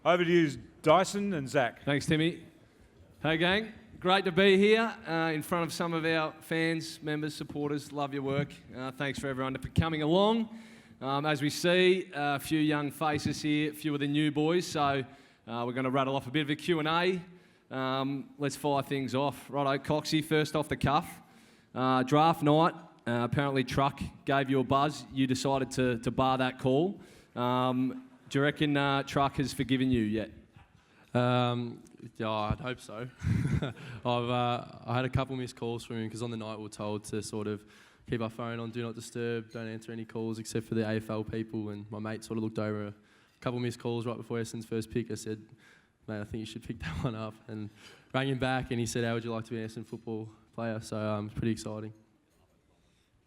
Over to you, Dyson and Zach. Thanks, Timmy. Hey, gang. Great to be here in front of some of our fans, members, supporters. Love your work. Thanks for everyone for coming along. As we see, a few young faces here, a few of the new boys. So we're going to rattle off a bit of a Q&A. Let's fire things off. Righto, Coxy, first off the cuff. Draft night. Apparently Truck gave you a buzz. You decided to bar that call. Do you reckon Truck has forgiven you yet? Yeah, I'd hope so. I had a couple missed calls from him because on the night we were told to sort of keep our phone on, do not disturb, don't answer any calls except for the AFL people. And my mate sort of looked over a couple missed calls right before Essendon's first pick. I said, mate, I think you should pick that one up. And rang him back and he said, how would you like to be an Essendon football player? So it's pretty exciting.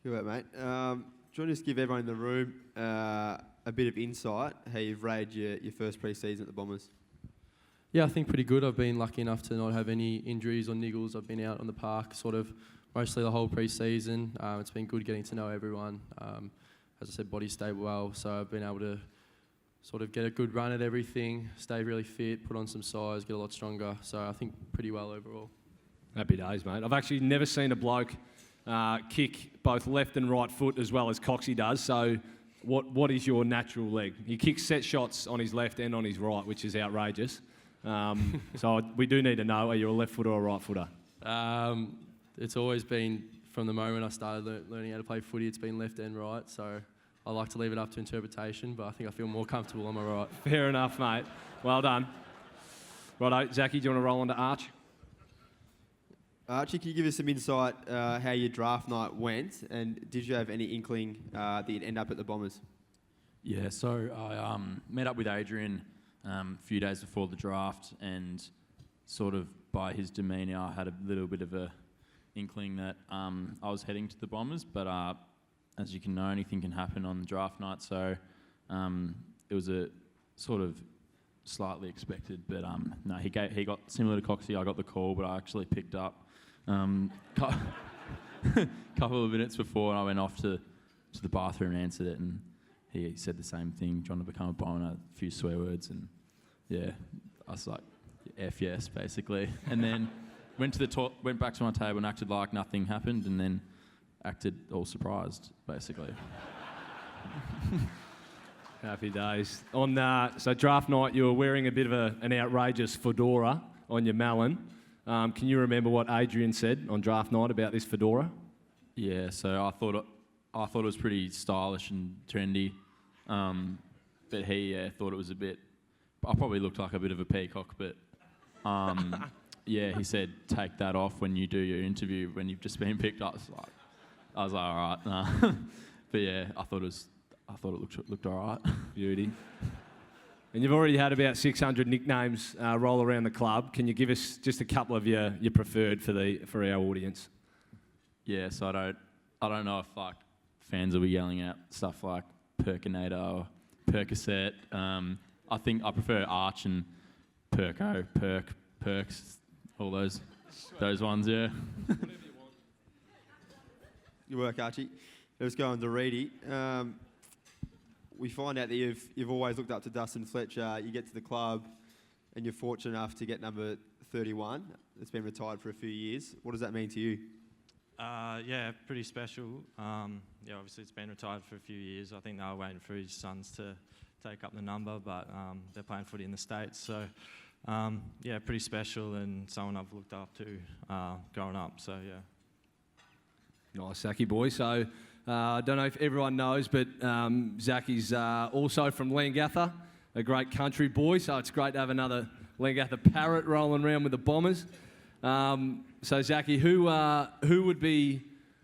Good work, mate. Do you want to just give everyone in the room a bit of insight how you've rated your first pre-season at the Bombers? Yeah, I think pretty good. I've been lucky enough to not have any injuries or niggles. I've been out on the park sort of mostly the whole pre-season. It's been good getting to know everyone. As I said, body stayed well, so I've been able to sort of get a good run at everything, stay really fit, put on some size, get a lot stronger. So I think pretty well overall. Happy days, mate. I've actually never seen a bloke kick both left and right foot as well as Coxy does. So what is your natural leg? He kicks set shots on his left and on his right, which is outrageous. So we do need to know, are you a left footer or a right footer? It's always been, from the moment I started learning how to play footy, it's been left and right. So I like to leave it up to interpretation, but I think I feel more comfortable on my right. Fair enough, mate. Well done. Righto, Zachy, do you want to roll on to Arch? Archie, can you give us some insight how your draft night went, and did you have any inkling that you'd end up at the Bombers? Yeah, so I met up with Adrian a few days before the draft, and sort of by his demeanour I had a little bit of a inkling that I was heading to the Bombers, but as you can know, anything can happen on the draft night, so it was a sort of slightly expected, but no, he got, similar to Coxy, I got the call, but I actually picked up couple of minutes before, and I went off to the bathroom and answered it, and he said the same thing, trying to become a Bomber, a few swear words, and yeah, I was like, F yes, basically. And then went back to my table and acted like nothing happened, and then acted all surprised, basically. Happy days. So draft night, you were wearing a bit of an outrageous fedora on your melon. Can you remember what Adrian said on draft night about this fedora? Yeah, so I thought it was pretty stylish and trendy, but he thought it was a bit. I probably looked like a bit of a peacock, but yeah, he said take that off when you do your interview when you've just been picked up. I was like, all right, nah. But yeah, I thought it looked all right. Beauty. And you've already had about 600 nicknames roll around the club. Can you give us just a couple of your preferred for our audience? Yeah, so I don't know if like fans will be yelling out stuff like Perkinator or Percocet. I think I prefer Arch and Perko, Perks, all those ones, yeah. Good work, Archie. Let's go on to Reid. We find out that you've always looked up to Dustin Fletcher. You get to the club and you're fortunate enough to get number 31. It's been retired for a few years. What does that mean to you? Yeah, pretty special. Yeah, obviously it's been retired for a few years. I think they were waiting for his sons to take up the number, but they're playing footy in the States. So, yeah, pretty special and someone I've looked up to growing up. So, yeah. Nice, Zachy boy. So, I don't know if everyone knows, but Zachy's also from Leongatha, a great country boy. So it's great to have another Leongatha parrot rolling around with the Bombers. So, Zachy, who would be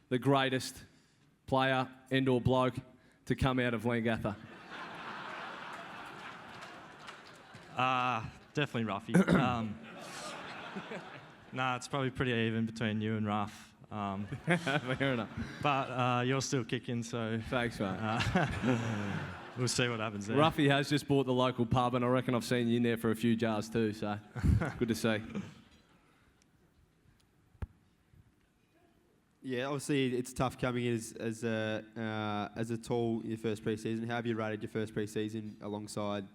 the greatest player and/or bloke to come out of Leongatha? Definitely Ruffy. Nah, it's probably pretty even between you and Ruff. Fair enough. But you're still kicking, so... Thanks, mate. We'll see what happens there. Ruffy has just bought the local pub, and I reckon I've seen you in there for a few jars too, so good to see. Yeah, obviously it's tough coming in as a tall in your first pre-season. How have you rated your first pre-season alongside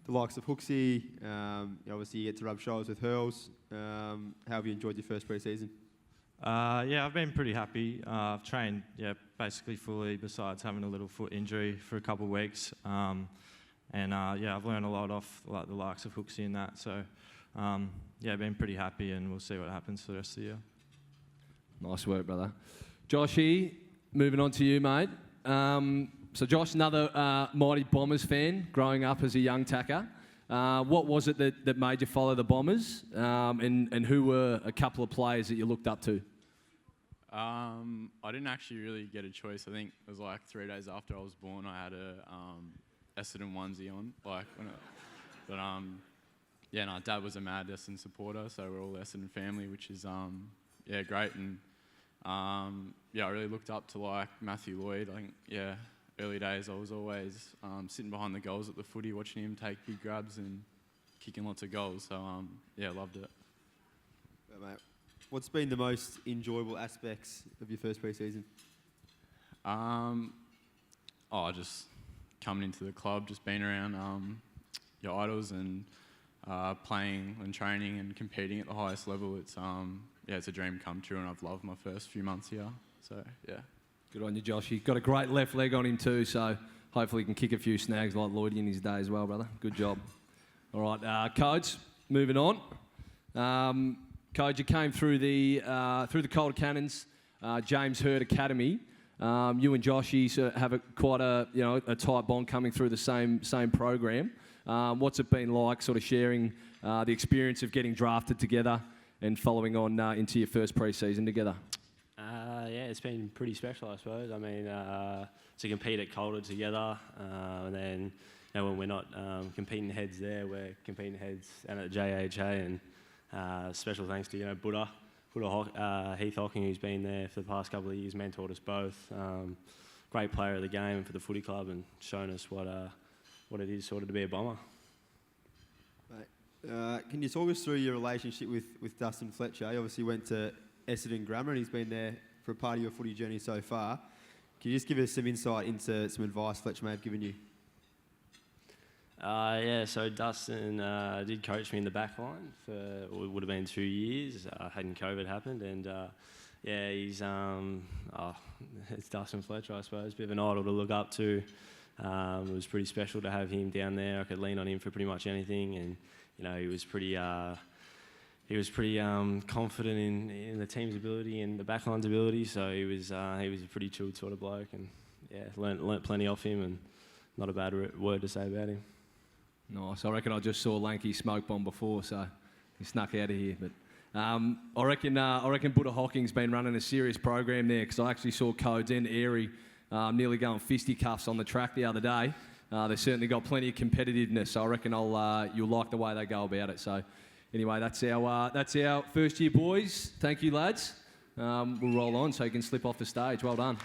the likes of Coxy. Obviously, you get to rub shoulders with Hurls. How have you enjoyed your first pre-season? Yeah, I've been pretty happy. I've trained, basically fully, besides having a little foot injury for a couple of weeks. I've learned a lot off like the likes of Hooksy and that. So, I've been pretty happy, and we'll see what happens for the rest of the year. Nice work, brother. Joshy, moving on to you, mate. So Josh, another Mighty Bombers fan, growing up as a young tacker. What was it that made you follow the Bombers, and who were a couple of players that you looked up to? I didn't actually really get a choice. I think it was like 3 days after I was born, I had a Essendon onesie on. Dad was a mad Essendon supporter, so we're all Essendon family, which is great. And I really looked up to like Matthew Lloyd. I think early days I was always sitting behind the goals at the footy, watching him take big grabs and kicking lots of goals. So loved it. Mate, what's been the most enjoyable aspects of your first pre-season? Just coming into the club, just being around your idols and playing and training and competing at the highest level. It's a dream come true, and I've loved my first few months here. So Good on you, Josh. He's got a great left leg on him too, so hopefully he can kick a few snags like Lloydie in his day as well, brother. Good job. All right, Codes, moving on. Codes, you came through the Cold Cannons, James Hird Academy. You and Joshy have quite a tight bond coming through the same program. What's it been like, sort of sharing the experience of getting drafted together and following on into your first pre-season together? It's been pretty special, I suppose. I mean, to compete at Calder together, and then when we're not competing heads there, we're competing heads and at JHA. And special thanks to Buddha Heath Hocking, who's been there for the past couple of years, mentored us both. Great player of the game and for the footy club, and shown us what it is sort of to be a Bomber. Right. Can you talk us through your relationship with Dustin Fletcher? He obviously went to Essendon Grammar, and he's been there for a part of your footy journey so far. Can you just give us some insight into some advice Fletcher may have given you? So Dustin did coach me in the back line for it would have been 2 years. Hadn't COVID happened, and he's it's Dustin Fletcher, I suppose. Bit of an idol to look up to. It was pretty special to have him down there. I could lean on him for pretty much anything, and he was pretty confident in the team's ability and the backline's ability. So he was a pretty chilled sort of bloke, and learnt plenty off him, and not a bad word to say about him. Nice. I reckon I just saw Lanky smoke bomb before, so he snuck out of here. But I reckon Buddha Hocking's been running a serious program there, because I actually saw Codes and Eyre nearly going fisticuffs on the track the other day. They've certainly got plenty of competitiveness, so I reckon you'll like the way they go about it. So anyway, that's our first year boys. Thank you, lads. We'll roll on so you can slip off the stage. Well done.